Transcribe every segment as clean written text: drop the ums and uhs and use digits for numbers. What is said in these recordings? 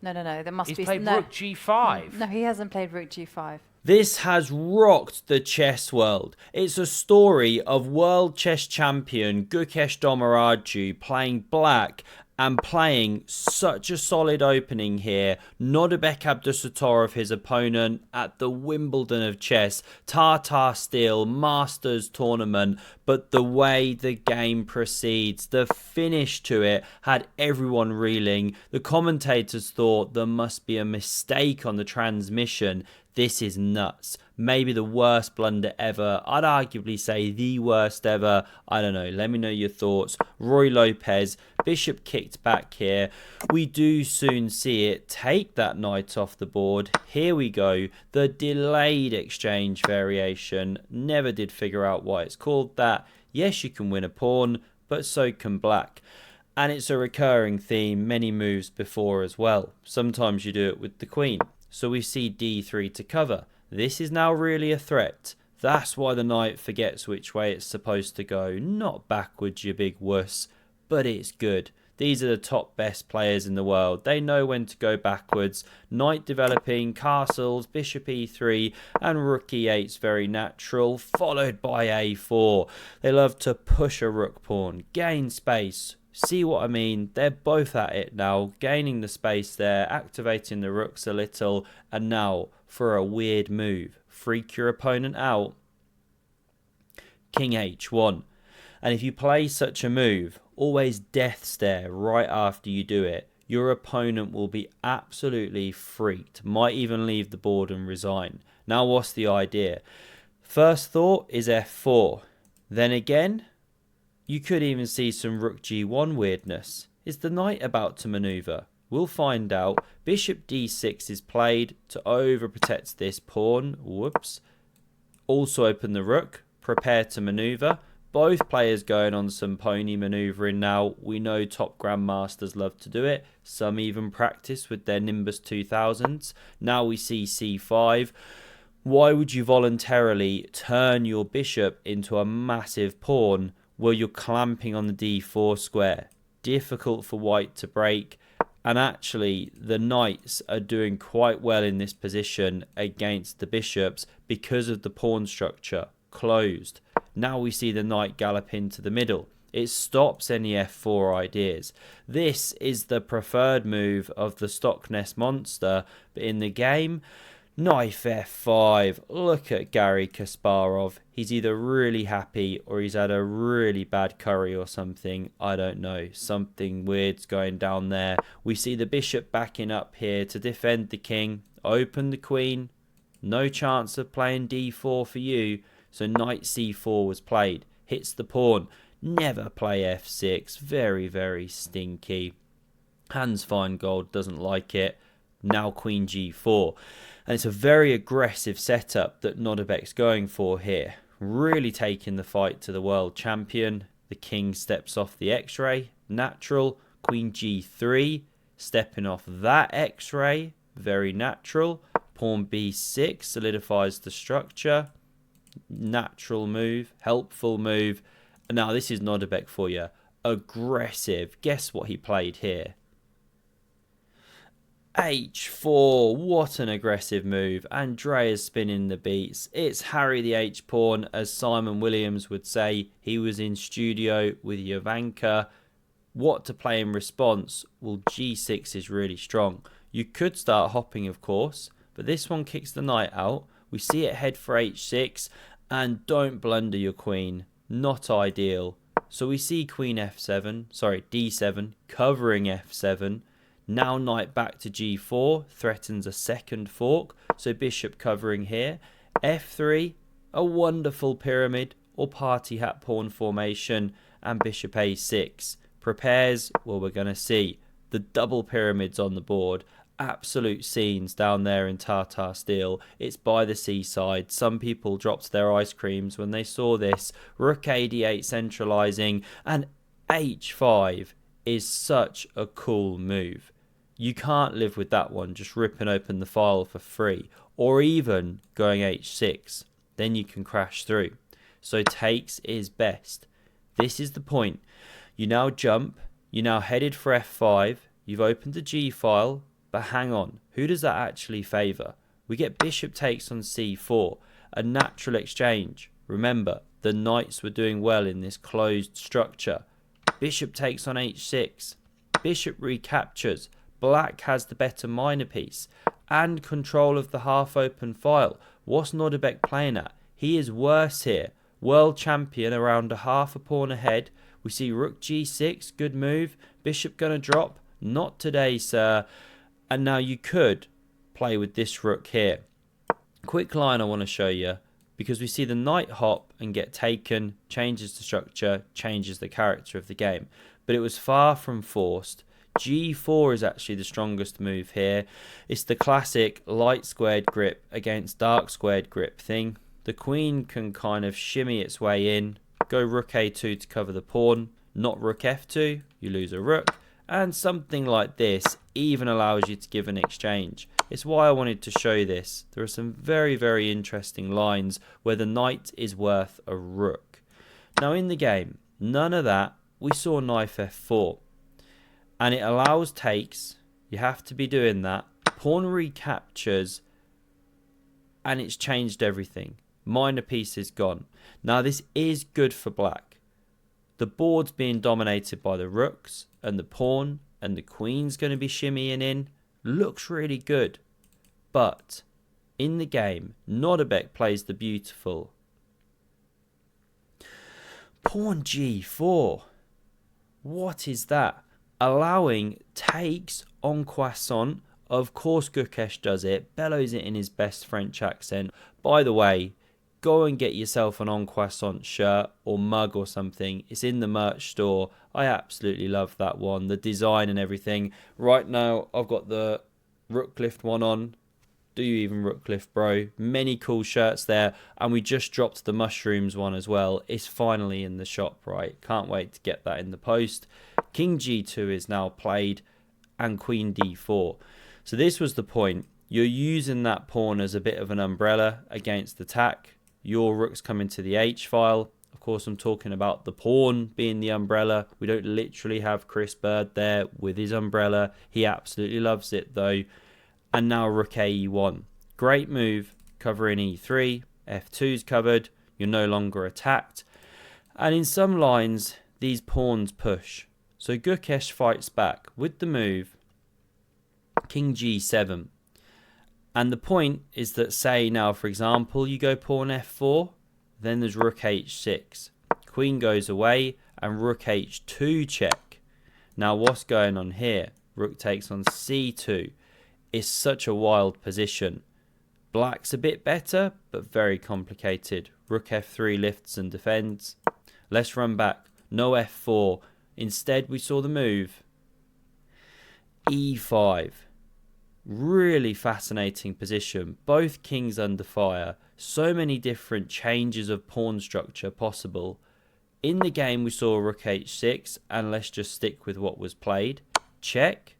No. There must He's be played no. rook g5. No, he hasn't played rook g5. This has rocked the chess world. It's a story of world chess champion Gukesh Domoraju playing black and playing such a solid opening here. Nodibek Abdusattorov, his opponent at the Wimbledon of chess, Tata Steel Masters tournament. But the way the game proceeds, the finish to it had everyone reeling. The commentators thought there must be a mistake on the transmission. This is nuts. Maybe the worst blunder ever. I'd arguably say the worst ever. I don't know. Let me know your thoughts. Roy Lopez, bishop kicked back here. We do soon see it take that knight off the board. Here we go. The delayed exchange variation. Never did figure out why it's called that. Yes, you can win a pawn, but so can black. And it's a recurring theme many moves before as well. Sometimes you do it with the queen. So we see d3 to cover. This is now really a threat. That's why the knight forgets which way it's supposed to go. Not backwards, you big wuss. But it's good. These are the top best players in the world. They know when to go backwards. Knight developing, castles, bishop e3, and rook e8's very natural, followed by a4. They love to push a rook pawn, gain space. See what I mean? They're both at it now, gaining the space there, activating the rooks a little, and now for a weird move. Freak your opponent out. King h1. And if you play such a move, always death stare right after you do it. Your opponent will be absolutely freaked, might even leave the board and resign. Now what's the idea? First thought is f4. Then again, you could even see some rook g1 weirdness. Is the knight about to maneuver? We'll find out. Bishop d6 is played to overprotect this pawn. Whoops. Also open the rook. Prepare to maneuver. Both players going on some pony manoeuvring now. We know top grandmasters love to do it. Some even practice with their Nimbus 2000s. Now we see c5. Why would you voluntarily turn your bishop into a massive pawn? Well, you're clamping on the d4 square. Difficult for white to break. And actually, the knights are doing quite well in this position against the bishops because of the pawn structure. Closed. Now we see the knight gallop into the middle. It stops any f4 ideas. This is the preferred move of the Stockness monster. But in the game, knight f5. Look at Garry Kasparov. He's either really happy or he's had a really bad curry or something. I don't know. Something weird's going down there. We see the bishop backing up here to defend the king. Open the queen. No chance of playing d4 for you. So knight c4 was played. Hits the pawn. Never play f6. Very, very stinky. Hans Feingold doesn't like it. Now queen g4. And it's a very aggressive setup that Nodibek's going for here. Really taking the fight to the world champion. The king steps off the x-ray. Natural. Queen g3. Stepping off that x-ray. Very natural. Pawn b6 solidifies the structure. Natural move. Helpful move. And now this is Nodibek for you. Aggressive. Guess what he played here? h4. What an aggressive move. Andrea's spinning the beats. It's Harry the H-pawn, as Simon Williams would say. He was in studio with Jovanka. What to play in response? Well, g6 is really strong. You could start hopping, of course, but this one kicks the knight out. We see it head for h6, and don't blunder your queen. Not ideal. So we see queen d7, covering f7. Now knight back to g4, threatens a second fork, so bishop covering here. f3, a wonderful pyramid or party hat pawn formation, and bishop a6. Prepares, well, we're going to see the double pyramids on the board. Absolute scenes down there in Tata Steel. It's by the seaside. Some people dropped their ice creams when they saw this. Rook a8 centralizing, and h5 is such a cool move. You can't live with that one, just ripping open the file for free, or even going h6. Then you can crash through. So takes is best. This is the point. You now jump. You now headed for f5. You've opened the g file. But hang on, who does that actually favour? We get bishop takes on c4, a natural exchange. Remember, the knights were doing well in this closed structure. Bishop takes on h6. Bishop recaptures. Black has the better minor piece and control of the half-open file. What's Nordebek playing at? He is worse here. World champion around a half a pawn ahead. We see rook g6, good move. Bishop gonna drop. Not today, sir. And now you could play with this rook here. Quick line I want to show you, because we see the knight hop and get taken, changes the structure, changes the character of the game. But it was far from forced. G4 is actually the strongest move here. It's the classic light squared grip against dark squared grip thing. The queen can kind of shimmy its way in, go rook a2 to cover the pawn, not rook f2, you lose a rook, and something like this even allows you to give an exchange. It's why I wanted to show this. There are some very, very interesting lines where the knight is worth a rook. Now in the game, none of that. We saw knight f4. And it allows takes. You have to be doing that. Pawn recaptures. And it's changed everything. Minor piece is gone. Now this is good for black. The board's being dominated by the rooks and the pawn. And the queen's going to be shimmying in. Looks really good. But in the game, Nordebek plays the beautiful pawn g4. What is that? Allowing takes en croissant. Of course Gukesh does it. Bellows it in his best French accent. By the way, go and get yourself an en croissant shirt or mug or something. It's in the merch store. I absolutely love that one. The design and everything. Right now, I've got the Rookcliffe one on. Do you even Rookcliffe, bro? Many cool shirts there. And we just dropped the mushrooms one as well. It's finally in the shop, right? Can't wait to get that in the post. King g2 is now played. And queen d4. So this was the point. You're using that pawn as a bit of an umbrella against attack. Your rook's coming to the h-file. Of course, I'm talking about the pawn being the umbrella. We don't literally have Chris Bird there with his umbrella. He absolutely loves it, though. And now rook e1. Great move, covering e3. f2's covered. You're no longer attacked. And in some lines, these pawns push. So Gukesh fights back with the move. King g7. And the point is that, say now, for example, you go pawn f4. Then there's rook h6. Queen goes away and rook h2 check. Now what's going on here? Rook takes on c2. It's such a wild position. Black's a bit better, but very complicated. Rook f3 lifts and defends. Let's run back. No f4. Instead, we saw the move. e5. Really fascinating position. Both kings under fire. So many different changes of pawn structure possible. In the game, we saw rook h6, and let's just stick with what was played. Check.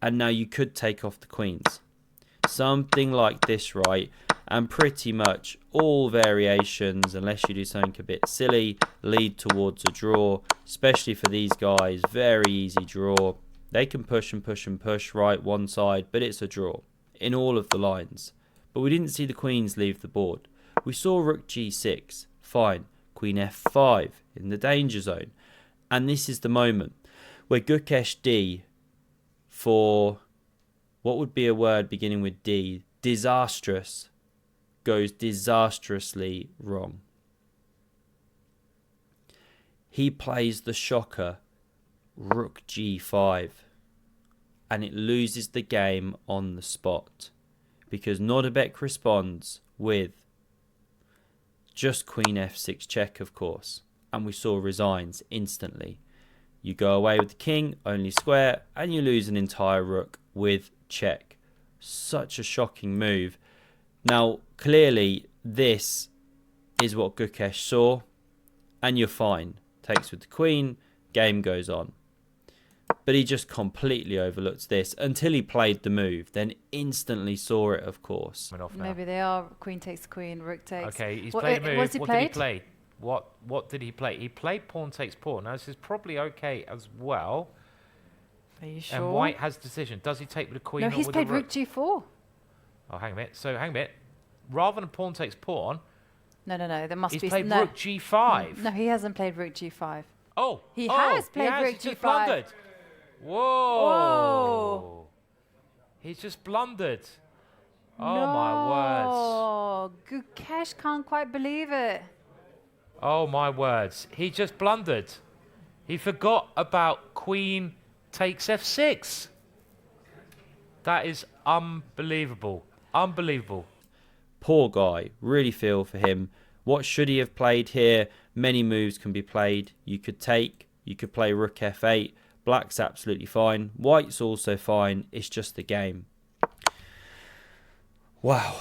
And now you could take off the queens. Something like this, right? And pretty much all variations, unless you do something a bit silly, lead towards a draw. Especially for these guys, very easy draw. They can push and push and push, right, one side, but it's a draw in all of the lines. But we didn't see the queens leave the board. We saw rook g6, fine. Queen f5 in the danger zone. And this is the moment where Gukesh D, for what would be a word beginning with D, disastrous, goes disastrously wrong. He plays the shocker, rook g5, and it loses the game on the spot because Nordebek responds with just queen f6 check, of course, and we saw resigns instantly. You go away with the king, only square, and you lose an entire rook with check. Such a shocking move. Now, clearly, this is what Gukesh saw, and you're fine. Takes with the queen, game goes on. But he just completely overlooked this until he played the move, then instantly saw it, of course. Maybe they are queen takes queen, rook takes. Okay, he's played a move. What's he What played? did he play? What did he play? He played pawn takes pawn. Now, this is probably okay as well. Are you sure? And white has decision. Does he take with a queen No, or he's with played a rook? rook g4. Oh, hang a minute. So, hang a minute. Rather than pawn takes pawn, No. There must he's be played no. rook g5. No, he hasn't played rook g5. Oh, He has played rook He's just g5. blundered. Whoa. Whoa. He's just blundered. Oh, No. my words. Gukesh can't quite believe it. Oh, my words. He just blundered. He forgot about queen takes f6. That is unbelievable. Unbelievable. Poor guy. Really feel for him. What should he have played here? Many moves can be played. You could take. You could play rook f8. Black's absolutely fine. White's also fine. It's just the game. Wow.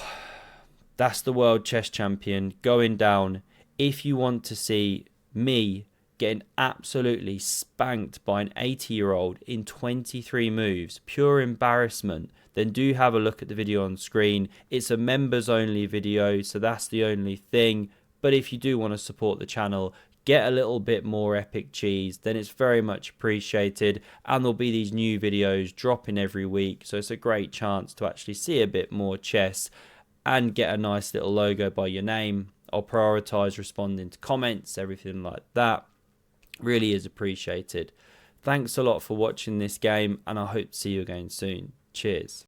That's the world chess champion going down. If you want to see me getting absolutely spanked by an 80-year-old in 23 moves, pure embarrassment, then do have a look at the video on screen. It's a members only video, so that's the only thing. But if you do want to support the channel, get a little bit more epic cheese, then it's very much appreciated. And there'll be these new videos dropping every week, so it's a great chance to actually see a bit more chess and get a nice little logo by your name. I'll prioritize responding to comments, everything like that. Really is appreciated. Thanks a lot for watching this game, and I hope to see you again soon. Cheers.